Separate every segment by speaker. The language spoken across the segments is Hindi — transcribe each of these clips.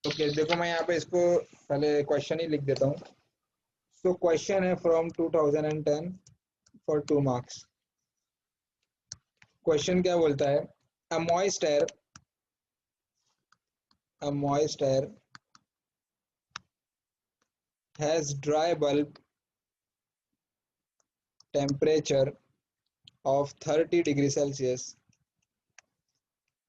Speaker 1: ओके देखो मैं यहाँ पे इसको पहले क्वेश्चन ही लिख देता हूँ। सो क्वेश्चन है फ्रॉम 2010 फॉर 2 मार्क्स। क्वेश्चन क्या बोलता है, a moist air has dry bulb temperature of 30 degree Celsius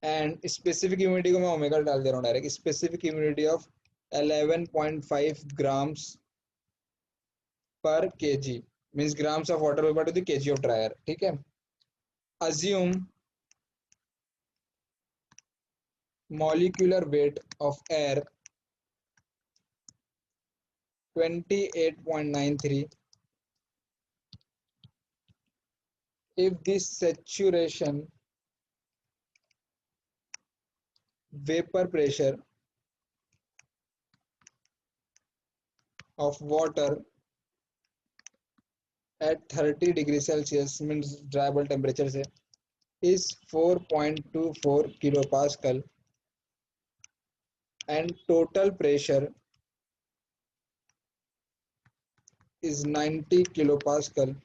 Speaker 1: and specific humidity को मैं ओमेगा डाल दे रहा हूँ direct, specific humidity of 11.5 grams per KG, means grams of water vapour to the KG of dry air. ठीक है, assume molecular weight of air 28.93 if this saturation vapor pressure of water at 30 degree Celsius means dry bulb temperature से is 4.24 kilopascal and total pressure is 90 kilopascal,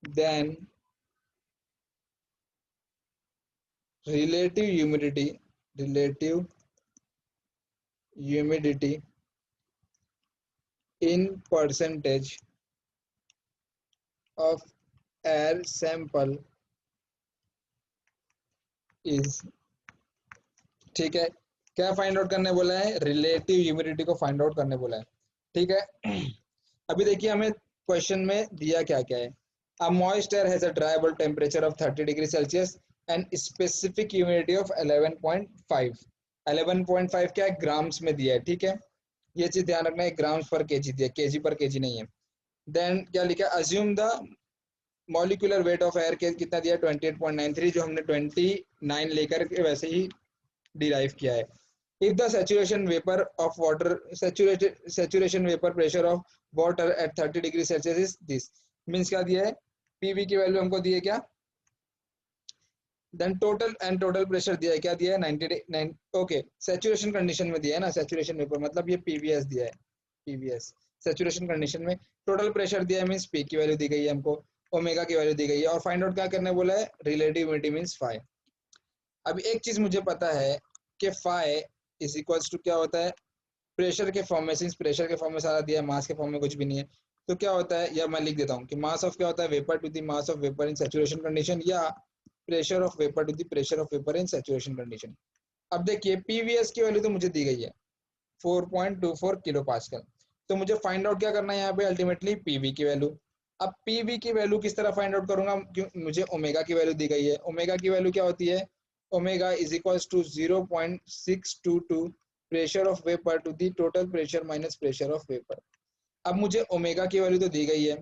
Speaker 1: then relative humidity in percentage of air sample is। ठीक है, क्या फाइंड आउट करने बोला है, रिलेटिव ह्यूमिडिटी को फाइंड आउट करने बोला है। ठीक है अभी देखिए हमें क्वेश्चन में दिया क्या क्या है, a moist air has a dry bulb temperature of 30 degree Celsius and specific humidity of 11.5। 11.5 क्या है, ग्राम्स में दिया है। ठीक है, ये चीज ध्यान रखना है, ग्राम्स पर केजी दिया, केजी पर केजी नहीं है। देन क्या लिखा, assume the molecular weight of air के कितना दिया, 28.93, जो हमने 29 लेकर के वैसे ही डिराइव किया है। If the saturation vapour of water saturation vapour pressure of water eight 30 degree Celsius is this, means क्या दिया है, पीवी की वैल्यू हमको दी है क्या, देन टोटल प्रेशर दिया है, क्या दिया है 99। ओके, सैचुरेशन कंडीशन में दिया है ना, सैचुरेशन वेपर मतलब ये पीवीएस दिया है, पीवीएस सैचुरेशन कंडीशन में। टोटल प्रेशर दिया है मीन्स पी की वैल्यू दी गई है हमको, ओमेगा की वैल्यू दी गई है, और फाइंड आउट क्या करने बोला है, रिलेटिव ह्यूमिडिटी मीन्स फाई। अब एक चीज मुझे पता है कि फाई इज इक्वल्स टू क्या होता है, प्रेशर के फॉर्म में, सिंस प्रेशर के फॉर्म में सारा दिया है, मास के फॉर्म में कुछ भी नहीं है, तो क्या होता है, या मैं लिख देता हूँ कि मास ऑफ क्या होता है, vapour to the mass of vapour in saturation condition, या pressure of vapour to the pressure of vapour in saturation condition. अब देखिए पीवीएस की वैल्यू तो मुझे दी गई है 4.24 किलो पास्कल, तो मुझे फाइंड आउट क्या करना है यहाँ पे, अल्टीमेटली पीवी की वैल्यू। अब पीवी की वैल्यू किस तरह फाइंड आउट करूंगा, क्यों मुझे ओमेगा की वैल्यू दी गई है, ओमेगा की वैल्यू क्या होती है, omega is equals to 0.622 pressure of vapour to the total pressure minus pressure of vapour. अब मुझे ओमेगा की वैल्यू तो दी गई है,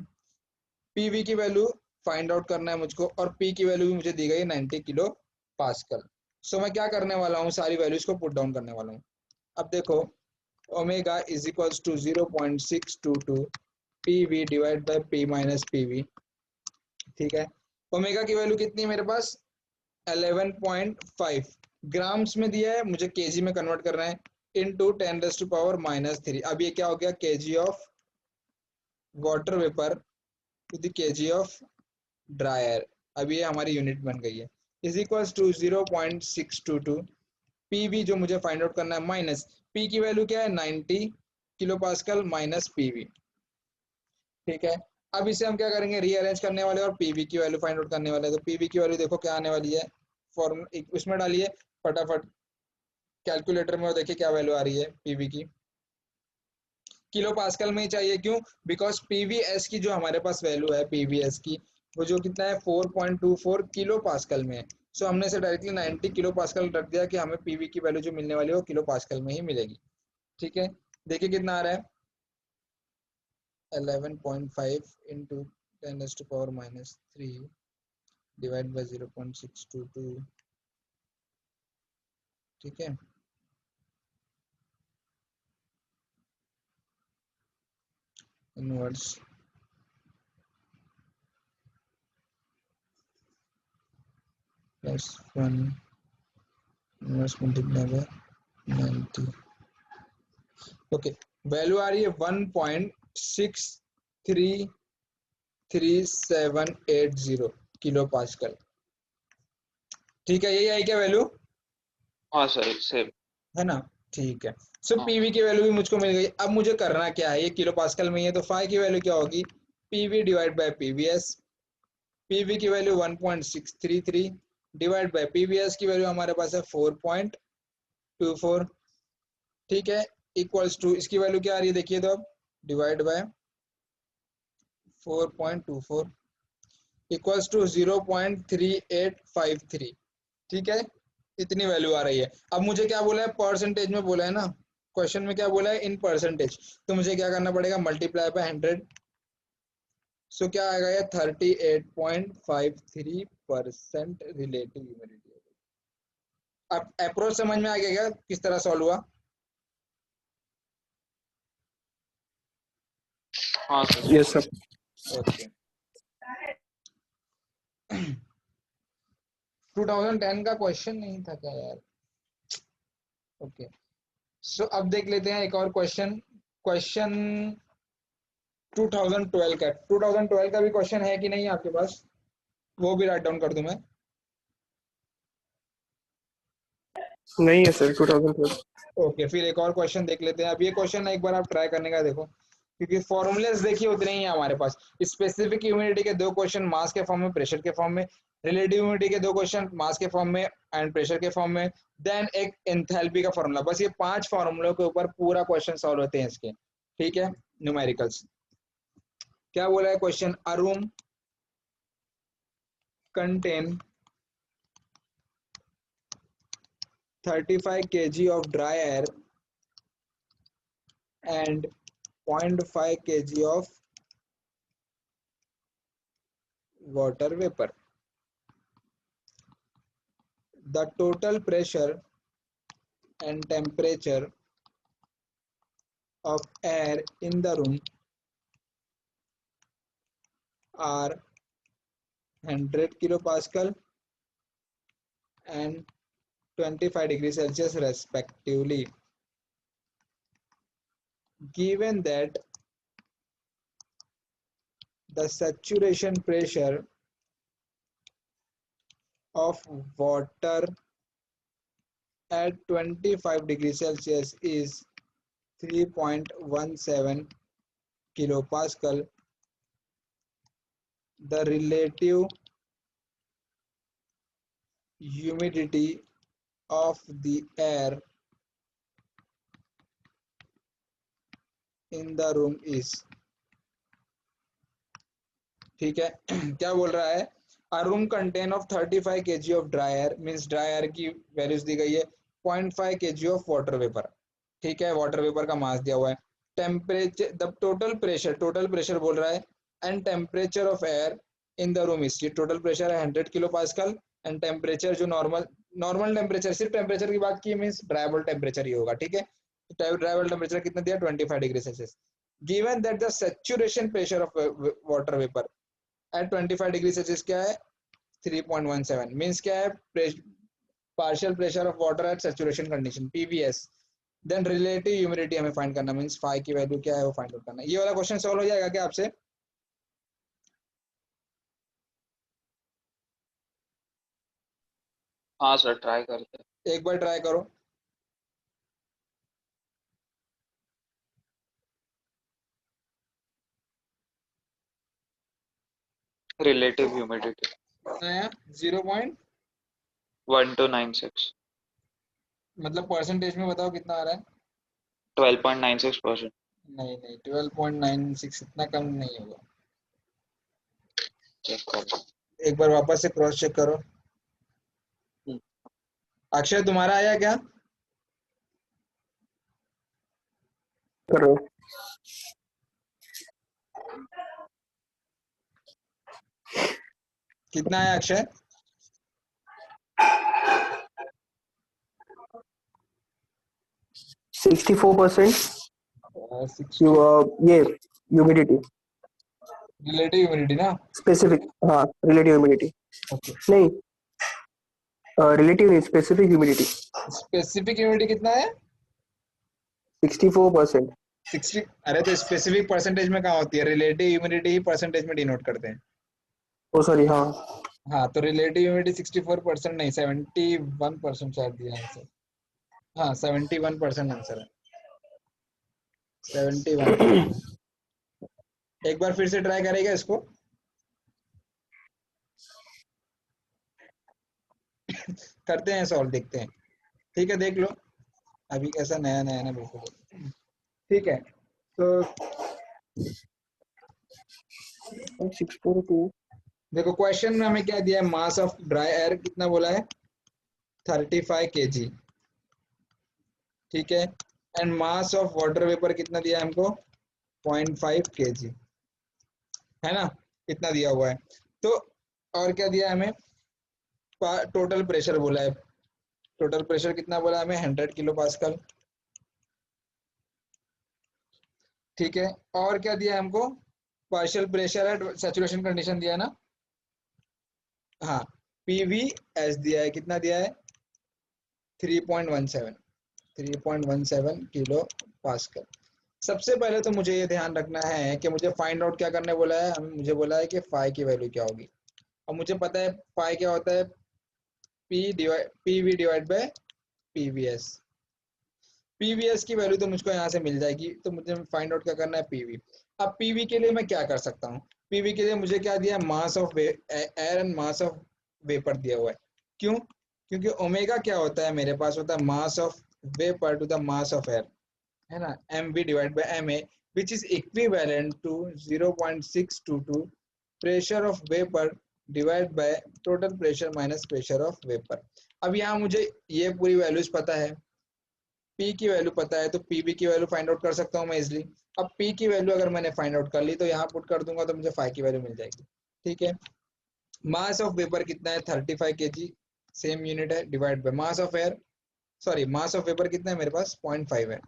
Speaker 1: पीवी की वैल्यू फाइंड आउट करना है मुझको, और पी की वैल्यू भी मुझे दी गई है 90 किलो पास्कल। सो मैं क्या करने वाला हूँ, सारी वैल्यूज को पुट डाउन करने वाला हूँ। अब देखो omega is equals to 0.622 PV divide by P minus PV. ठीक है, ओमेगा की वैल्यू कितनी है मेरे पास, 11.5 ग्राम्स में दिया है, मुझे केजी में कन्वर्ट करना है, इनटू 10⁻⁻3। अब ये क्या हो गया, kg of water vapour to the KG of dry air. अब ये हमारी यूनिट बन गई है, इज इक्वल्स टू 0.622 पीवी जो मुझे फाइंड आउट करना है, माइनस पी की वैल्यू क्या है 90 किलो पास्कल माइनस पीवी। ठीक है, अब इसे हम क्या करेंगे, रीअरेंज करने वाले और पीवी की वैल्यू फाइंड आउट करने वाले। तो पीवी की वैल्यू देखो क्या आने वाली है, फॉर्म उसमें डालिए फटाफट कैलकुलेटर में, और देखिए क्या वैल्यू आ रही है पीवी की, किलो पास्कल में ही चाहिए, क्यों, बिकॉज पीवीएस की जो हमारे पास वैल्यू है पीवीएस की, वो जो कितना है 4.24 किलो पास्कल में है। सो हमने इसे डायरेक्टली 90 किलो पास्कल रख दिया कि हमें पीवी की वैल्यू जो मिलने वाली है वो किलो पास्कल में ही मिलेगी। ठीक है, देखिए कितना आ रहा है, 11.5 इंटू 10⁻⁻3 डिवाइड बाई 0.622। ठीक है, inverse +1 inverse multiply by 90 okay, value आ रही है 1.633780 किलो पास्कल। ठीक है, यही आई क्या वैल्यू?
Speaker 2: हाँ सर सेम
Speaker 1: है ना, ठीक है। सो
Speaker 2: हाँ
Speaker 1: पीवी की वैल्यू भी मुझको मिल गई। अब मुझे करना क्या है, ये किलो पास्कल में ही है, तो फाई की वैल्यू क्या होगी, PV divide bye PVS. PV की वैल्यू 1.633 डिवाइड बाय पीवीएस की वैल्यू हमारे पास है 4.24। ठीक है, इक्वल्स टू इसकी वैल्यू क्या आ रही है देखिए तो, अब डिवाइड बाय 4.24 इक्वल्स टू 0.3853। ठीक है, इतनी वैल्यू आ रही है। अब मुझे क्या बोला है, परसेंटेज में बोला है ना, क्वेश्चन में क्या बोला है, इन परसेंटेज, तो मुझे क्या करना पड़ेगा, मल्टीप्लाई बाय 100। सो क्या आएगा ये 38.53% रिलेटिव ह्यूमिडिटी। अब अप्रोच समझ में आ गया क्या किस तरह सॉल्व हुआ?
Speaker 2: हाँ सर
Speaker 3: यस सर।
Speaker 1: ओके 2010 का क्वेश्चन नहीं था क्या यार? ओके सो अब देख लेते हैं एक और क्वेश्चन। क्वेश्चन 2012 का, 2012 का भी क्वेश्चन है कि नहीं आपके पास, वो भी राइट डाउन कर दूं मैं?
Speaker 3: नहीं है सर 2012।
Speaker 1: ओके फिर एक और क्वेश्चन देख लेते हैं। अब ये क्वेश्चन एक बार आप ट्राई करने का देखो, क्योंकि फॉर्मूलेस देखिए उतने ही है हमारे पास। स्पेसिफिक ह्यूमिडिटी के दो क्वेश्चन मास के फॉर्म में, प्रेशर के फॉर्म में, रिलेटिव ह्यूमिडिटी के दो क्वेश्चन मास के फॉर्म में एंड प्रेशर के फॉर्म में, देन एक एंथैल्पी का फॉर्मूला। बस ये 5 फॉर्मूलों के ऊपर पूरा क्वेश्चन सॉल्व होते हैं इसके। ठीक है, न्यूमेरिकल्स क्या बोला है question, a room contain 35 kg of dry air and 0.5 kg of water vapor. The total pressure and temperature of air in the room are 100 kilopascal and 25 degrees Celsius respectively. Given that the saturation pressure of water at 25 degrees Celsius is 3.17 kilopascal, the relative humidity of the air in the room is। ठीक है क्या बोल रहा है, a room contain of 35 kg of dry air, means dry air की वैल्यूज दी गई है, 0.5 kg of water vapor। ठीक है, वाटर वेपर का मास दिया हुआ है। टेम्परेचर, द टोटल प्रेशर बोल रहा है, and temperature of air in the room is, ये टोटल प्रेशर है 100 किलो पास्कल, एंड टेम्परेचर जो नॉर्मल टेम्परेचर, सिर्फ टेम्परेचर की बात की मीन्स ड्राइबल टेम्परेचर ही होगा। ठीक है, ड्राइबल टेम्परेचर कितना दिया, 25 degree Celsius. Given that the saturation pressure of water vapour at 25 degree Celsius क्या है, 3.17, मीन्स क्या है, partial pressure of water at saturation condition, PVS. Then relative humidity हमें फाइंड करना, मींस फाई की वैल्यू क्या है वो फाइंड आउट करना। ये वाला क्वेश्चन सॉल्व हो जाएगा क्या आपसे?
Speaker 2: हाँ सर ट्राई करते हैं।
Speaker 1: एक बार ट्राई करो।
Speaker 2: रिलेटिव ह्यूमिडिटी
Speaker 1: कितना है, 0.
Speaker 2: 1296
Speaker 1: मतलब परसेंटेज में बताओ कितना आ रहा है?
Speaker 2: 12.96%।
Speaker 1: नहीं नहीं, 12.96 इतना कम नहीं होगा।
Speaker 2: चेक करो।
Speaker 1: एक बार वापस से क्रॉस चेक करो। अक्षय तुम्हारा आया क्या?
Speaker 3: करो।
Speaker 1: कितना है अक्षय?
Speaker 3: 64%
Speaker 1: सिक्सटी
Speaker 3: ये ह्यूमिडिटी
Speaker 1: रिलेटिव ह्यूमिडिटी ना?
Speaker 3: स्पेसिफिक। हाँ रिलेटिव ह्यूमिडिटी
Speaker 1: ओके
Speaker 3: नहीं रिलेटिव नहीं, स्पेसिफिक ह्यूमिडिटी
Speaker 1: स्पेसिफिक ह्यूमिडिटी कितना है?
Speaker 3: 64%।
Speaker 1: 60। अरे तो स्पेसिफिक परसेंटेज में कहाँ होती है? रिलेटिव ह्यूमिडिटी ही परसेंटेज में डिनोट करते हैं।
Speaker 3: ओ सॉरी, हाँ।
Speaker 1: हाँ तो रिलेटिव ह्यूमिडिटी 64% नहीं 71% शायद दिया आंसर। हाँ 71% आंसर है। 71। एक बार फिर से ट्राई करेगा इसको। करते हैं सॉल्व, देखते हैं। ठीक है देख लो, अभी कैसा नया नया ना बिल्कुल। ठीक है तो
Speaker 3: 642।
Speaker 1: देखो क्वेश्चन में हमें क्या दिया है, मास ऑफ ड्राई एयर कितना बोला है? 35 kg। ठीक है, and mass of water vapour कितना दिया है हमको? 0.5 kg, है ना? इतना दिया हुआ है। तो और क्या दिया है हमें? टोटल प्रेशर बोला है। टोटल प्रेशर कितना बोला हमें? 100 किलो पास्कल। ठीक है, और क्या दिया है हमको? Partial pressure at saturation condition दिया है ना? हाँ, पीवी एस दिया है, कितना दिया है? 3.17 3.17 किलो पास्कल। सबसे पहले तो मुझे ये ध्यान रखना है कि मुझे फाइंड आउट क्या करने बोला है हमें। मुझे बोला है कि फाई की वैल्यू क्या होगी। अब मुझे पता है फाई क्या होता है, PV divide bye PVS. PVS की वैल्यू तो मुझको यहाँ से मिल जाएगी, तो मुझे फाइंड आउट क्या करना है? पीवी। अब पीवी के लिए मैं क्या कर सकता हूँ? पीवी के लिए मुझे क्या दिया? मास of air and mass of vapour दिया हुआ है। क्यों? क्योंकि ओमेगा क्या होता है मेरे पास? होता है mass of vapour to the mass of air, है ना? mv divide by ma, which is equivalent to 0.622 pressure of vapour divide by total pressure minus pressure of vapour. अब यहाँ मुझे ये पूरी वैल्यूज पता है, P की वैल्यू पता है, तो PV की वैल्यू फाइंड आउट कर सकता हूँ मैं इजिली। अब P की वैल्यू अगर मैंने फाइंड आउट कर ली तो यहाँ पुट कर दूंगा तो मुझे फाई की वैल्यू मिल जाएगी। ठीक है, मास ऑफ वेपर कितना है? 35 kg, सेम यूनिट है, divide by mass of air, sorry mass of vapour कितना है मेरे पास? 0.5 है,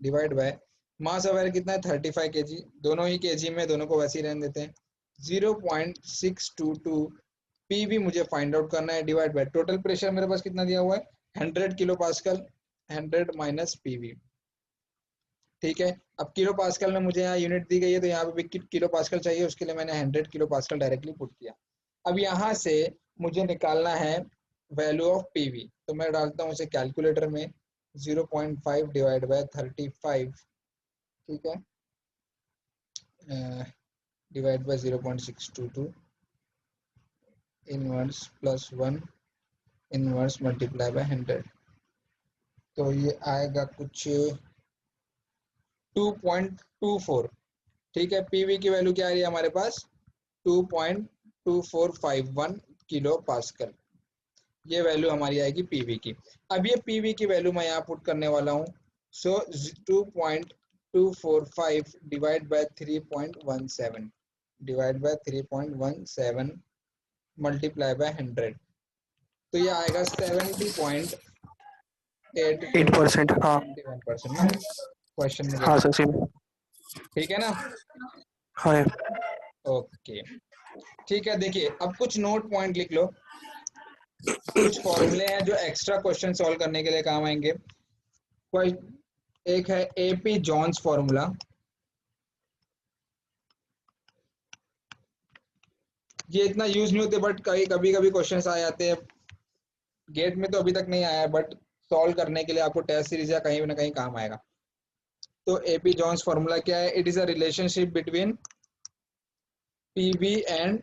Speaker 1: divide by mass of air कितना है? 35 kg। दोनों ही kg में, दोनों को वैसे ही रहने देते हैं। 0.622 पीवी मुझे फाइंड आउट करना है, डिवाइड बाय टोटल प्रेशर मेरे पास कितना दिया हुआ है? 100 किलो पास्कल, 100 माइनस पीवी। ठीक है, अब किलो पास्कल में मुझे यहाँ यूनिट दी गई है तो यहाँ पे भी किलो पास्कल चाहिए, उसके लिए मैंने 100 किलो पास्कल डायरेक्टली पुट किया। अब यहाँ से मुझे निकालना है वैल्यू ऑफ पीवी, तो मैं डालता हूँ उसे कैलकुलेटर में। 0.5 डिवाइड बाय 35, ठीक है, divide by 0.622 inverse plus 1 inverse multiply bye 100, तो ये आएगा कुछ 2.24। ठीक है, पीवी की वैल्यू क्या आ रही है हमारे पास? 2.2451 किलो पास्कल, ये वैल्यू हमारी आएगी पीवी की। अब ये पीवी की वैल्यू मैं यहाँ पुट करने वाला हूँ। सो 2.245 divide by 3.17 divide by 3.17 multiply by 100, तो ये आएगा 70.8
Speaker 3: 8%, हाँ।
Speaker 1: 71% ना क्वेश्चन में जो
Speaker 3: हाँ
Speaker 1: था।
Speaker 3: Sir, same.
Speaker 1: ठीक है ना?
Speaker 3: हाँ।
Speaker 1: ओके ठीक है, देखिए अब कुछ नोट पॉइंट लिख लो। कुछ फॉर्मूले हैं जो एक्स्ट्रा क्वेश्चन सॉल्व करने के लिए काम आएंगे। एक है एपी जॉन्स फॉर्मूला, ये इतना यूज नहीं होते बट कभी कभी क्वेश्चंस आ जाते हैं। गेट में तो अभी तक नहीं आया बट सॉल्व करने के लिए आपको टेस्ट सीरीज या कहीं ना कहीं काम आएगा। तो एपी जॉन्स फॉर्मूला क्या है? It is a relationship between PV and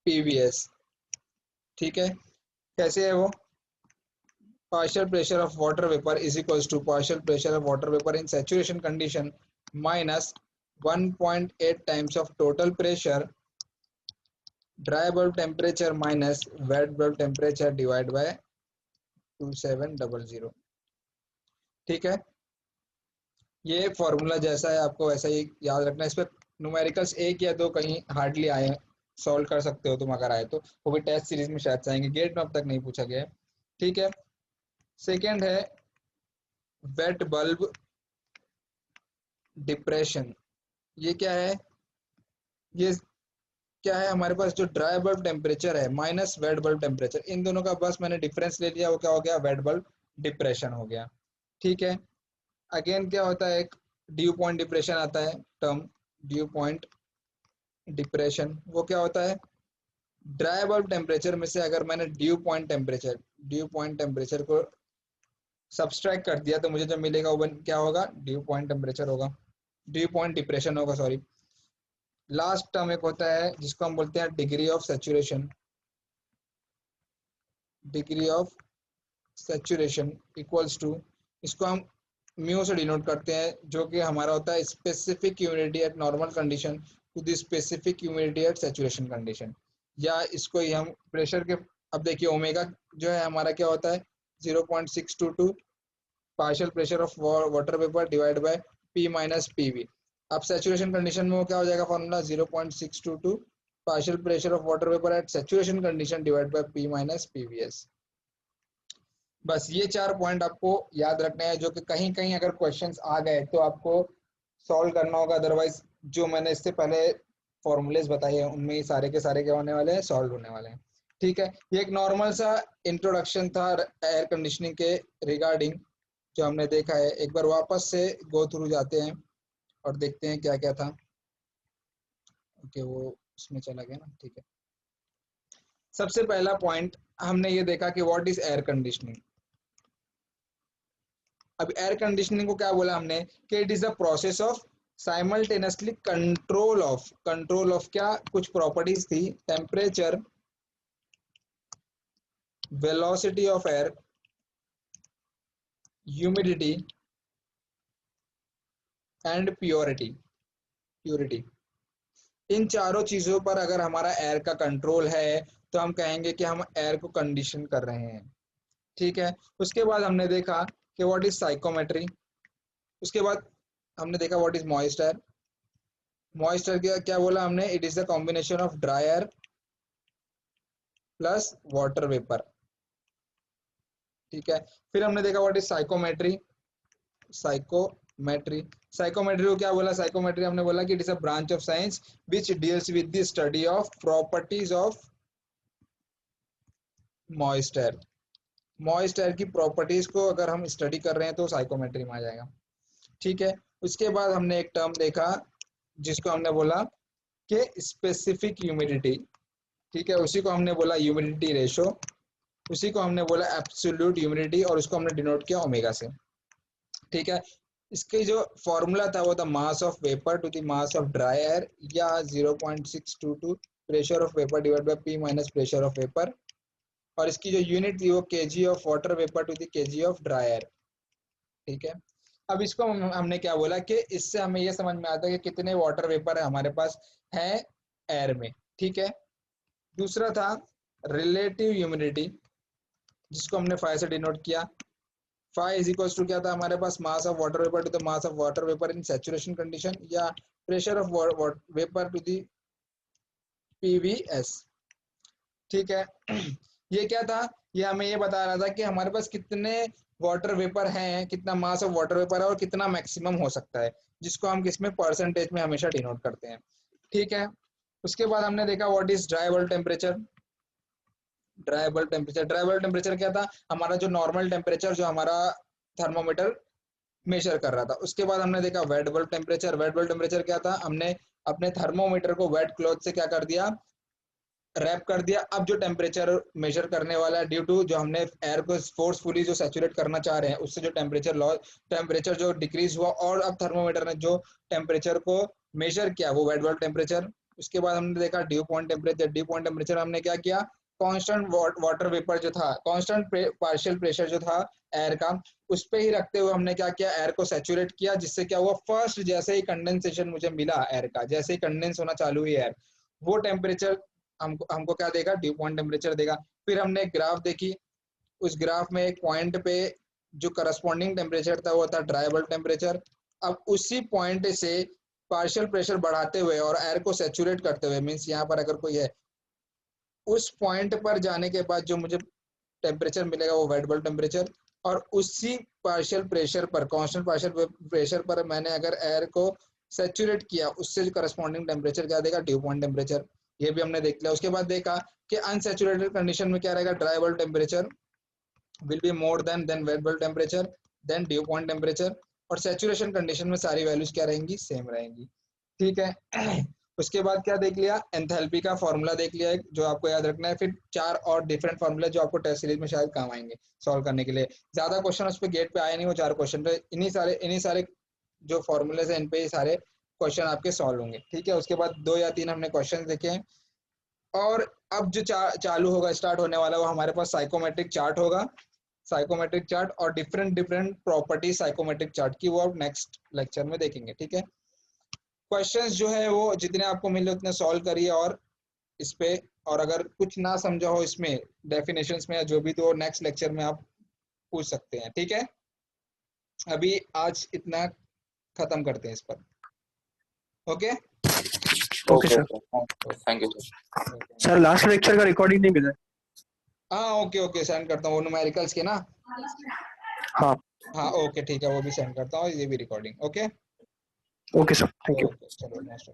Speaker 1: PVS. ठीक है, कैसे है वो? partial pressure of water vapor is equals to partial pressure of water vapor in saturation condition minus 1.8 times of total pressure dry bulb temperature minus wet bulb temperature divided by 2700। ठीक है, ये फॉर्मूला जैसा है आपको वैसा ही याद रखना है। इस पर न्यूमेरिकल्स एक या दो कहीं हार्डली आए, सॉल्व कर सकते हो तुम अगर आए तो, वो भी टेस्ट सीरीज में शायद से आएंगे, गेट में अब तक नहीं पूछा गया है। ठीक है, सेकेंड है वेट बल्ब डिप्रेशन। ये क्या है? ये क्या है हमारे पास, जो ड्राई बल्ब टेम्परेचर है माइनस वेट बल्ब टेम्परेचर, इन दोनों का बस मैंने डिफरेंस ले लिया, वो क्या हो गया, वेट बल्ब डिप्रेशन हो गया। ठीक है, अगेन क्या होता है, एक ड्यू पॉइंट डिप्रेशन आता है टर्म, ड्यू पॉइंट डिप्रेशन, वो क्या होता है, ड्राई बल्ब टेम्परेचर में से अगर मैंने ड्यू पॉइंट टेम्परेचर को सब्सट्रैक्ट कर दिया तो मुझे जो मिलेगा वो क्या होगा, ड्यू पॉइंट टेम्परेचर होगा, ड्यू पॉइंट डिप्रेशन होगा, सॉरी। लास्ट टर्म एक होता है जिसको हम बोलते हैं degree of saturation, degree of saturation equals to, इसको हम म्यू से डिनोट करते हैं, जो कि हमारा होता है specific humidity at normal condition to the specific humidity at saturation condition, या इसको ही हम प्रेशर के, अब देखिए ओमेगा जो है हमारा क्या होता है 0.622 partial pressure of water vapour divide by P minus PV. अब सैचुरेशन कंडीशन में वो क्या हो जाएगा formula, 0.622 partial pressure of water vapour eight saturation condition divide by P minus PVS. बस ये 4 पॉइंट आपको याद रखने हैं, जो कि कहीं कहीं अगर क्वेश्चंस आ गए तो आपको सॉल्व करना होगा, अदरवाइज जो मैंने इससे पहले फॉर्मूलेज बताए हैं उनमें ये सारे के सारे क्या होने वाले हैं, सॉल्व होने वाले हैं। ठीक है, ये एक नॉर्मल सा इंट्रोडक्शन था एयर कंडीशनिंग के रिगार्डिंग जो हमने देखा है। एक बार वापस से गो थ्रू जाते हैं और देखते हैं क्या क्या था। ओके, वो उसमें चला गया ना, ठीक है। सबसे पहला पॉइंट हमने ये देखा कि व्हाट इज एयर कंडीशनिंग। अब एयर कंडीशनिंग को क्या बोला हमने कि it is the process of simultaneously control of क्या, कुछ प्रॉपर्टीज थी, temperature, velocity of air, humidity and purity. इन चारों चीजों पर अगर हमारा एयर का कंट्रोल है तो हम कहेंगे कि हम एयर को कंडीशन कर रहे हैं। ठीक है, उसके बाद हमने देखा कि व्हाट इज साइकोमेट्री, उसके बाद हमने देखा what is moist air. Moist air क्या बोला हमने, it is the combination of dry air plus water vapour. ठीक है, फिर हमने देखा व्हाट इज साइकोमेट्री। साइकोमेट्री को क्या बोला, साइकोमेट्री हमने बोला कि it is a branch of science which deals with the study of properties of moist air. Moist air की प्रॉपर्टीज को अगर हम स्टडी कर रहे हैं तो साइकोमेट्री में आ जाएगा। ठीक है, उसके बाद हमने एक टर्म देखा जिसको हमने बोला कि स्पेसिफिक ह्यूमिडिटी। ठीक है, उसी को हमने बोला ह्यूमिडिटी रेशो, उसी को हमने बोला एब्सोल्यूट ह्यूमिडिटी, और उसको हमने डिनोट किया ओमेगा से। ठीक है, इसके जो फॉर्मूला था वो था mass of vapour to the mass of dry air, या 0.622 pressure of vapour divide by P minus pressure of vapour, और इसकी जो यूनिट थी वो kg of water vapour to the KG of dry air. ठीक है, अब इसको हमने क्या बोला कि इससे हमें ये समझ में आता है कि कितने वाटर वेपर हमारे पास है एयर में। ठीक है, दूसरा था रिलेटिव ह्यूमिडिटी, जिसको हमने फाइ से डिनोट किया। फाइ इज इक्वल टू क्या था हमारे पास, mass of water vapour to the mass of water vapour in saturation condition, या pressure of vapour to the PVS. ठीक है, ये क्या था, ये हमें ये बता रहा था कि हमारे पास कितने वाटर वेपर हैं, कितना मास ऑफ वाटर वेपर है और कितना मैक्सिमम हो सकता है, जिसको हम किसमें परसेंटेज में हमेशा डिनोट करते हैं। ठीक है, उसके बाद हमने देखा what is dry bulb temperature. Dry bulb temperature क्या था, हमारा जो नॉर्मल टेम्परेचर जो हमारा थर्मोमीटर मेजर कर रहा था। उसके बाद हमने देखा wait bulb temperature. Wait bulb temperature क्या था, हमने अपने थर्मोमीटर को वेट क्लॉथ से क्या कर दिया, रैप कर दिया। अब जो टेम्परेचर मेजर करने वाला है, ड्यू टू जो हमने एयर को फोर्सफुली जो सैचुरेट करना चाह रहे हैं, उससे जो टेम्परेचर जो डिक्रीज हुआ, और अब थर्मोमीटर ने जो टेम्परेचर को मेजर किया वो वेट बल्ब टेम्परेचर। उसके बाद हमने देखा due point temperature. Due point temperature हमने क्या किया, कांस्टेंट वाटर वेपर जो था, कांस्टेंट पार्शियल प्रेशर जो था एयर का, उस पे ही रखते हुए हमने क्या किया, एयर को सैचुरेट किया। जिससे क्या हुआ, फर्स्ट जैसे ही कंडेंसेशन मुझे मिला एयर का, जैसे ही कंडेंस होना चालू हुई एयर, वो टेम्परेचर हमको क्या देगा, ड्यू पॉइंट टेम्परेचर देगा। फिर हमने एक ग्राफ देखी, उस ग्राफ में एक पॉइंट पे जो करस्पॉन्डिंग टेम्परेचर था वो था ड्राई बल्ब टेम्परेचर। अब उसी पॉइंट से पार्शियल प्रेशर बढ़ाते हुए और एयर को सैचुरेट करते हुए, मीन्स यहाँ पर अगर कोई है, उस पॉइंट पर जाने के बाद जो मुझे टेम्परेचर मिलेगा वो वेट बल्ब टेम्परेचर। और उसी पार्शियल प्रेशर पर, कांस्टेंट पार्शियल प्रेशर पर मैंने अगर एयर को सैचुरेट किया, उससे जो करस्पॉन्डिंग टेम्परेचर क्या देगा, ड्यू पॉइंट टेम्परेचर। ये भी हमने देख लिया। उसके बाद देखा कि अनसैचुरेटेड कंडीशन में क्या रहेगा, dry bulb temperature will be more than wet bulb temperature than dew point temperature, और सैचुरेशन कंडीशन में सारी वैल्यूज क्या रहेंगी, सेम रहेंगी। ठीक है। उसके बाद क्या देख लिया, एंथैल्पी का फॉर्मूला देख लिया एक, जो आपको याद रखना है। फिर 4 और डिफरेंट फॉर्मूले जो आपको टेस्ट सीरीज में शायद काम आएंगे सॉल्व करने के लिए। ज्यादा क्वेश्चन उस पर गेट पे आए नहीं, वो 4 क्वेश्चन पे इन्हीं सारे जो फॉर्मूले है इन पे ही सारे क्वेश्चन आपके सॉल्व होंगे। ठीक है। उसके बाद 2 या 3 हमने क्वेश्चन देखे हैं, और अब जो चालू होगा, स्टार्ट होने वाला, वो हमारे पास साइकोमेट्रिक चार्ट होगा। साइकोमेट्रिक चार्ट और डिफरेंट प्रॉपर्टी साइकोमेट्रिक चार्ट की, वो अब नेक्स्ट लेक्चर में देखेंगे। ठीक है। क्वेश्चंस जो है वो जितने आपको मिले उतने सॉल्व करिए, और इस पे, और अगर कुछ ना समझा हो इसमें डेफिनेशंस में या जो भी, तो नेक्स्ट लेक्चर में आप पूछ सकते हैं। ठीक है। अभी आज इतना खत्म करते हैं इस पर। Okay
Speaker 3: okay sir.
Speaker 2: Thank you sir.
Speaker 3: Sir last lecture का रिकॉर्डिंग नहीं मिला है।
Speaker 1: हाँ ओके ओके, सेंड करता हूँ वो न्यूमेरिकल्स के ना।
Speaker 3: हाँ
Speaker 1: हाँ ओके ठीक है, वो भी सेंड करता हूँ, ये भी recording. Okay
Speaker 3: okay sir, thank you.
Speaker 1: Okay चलो मोस्ट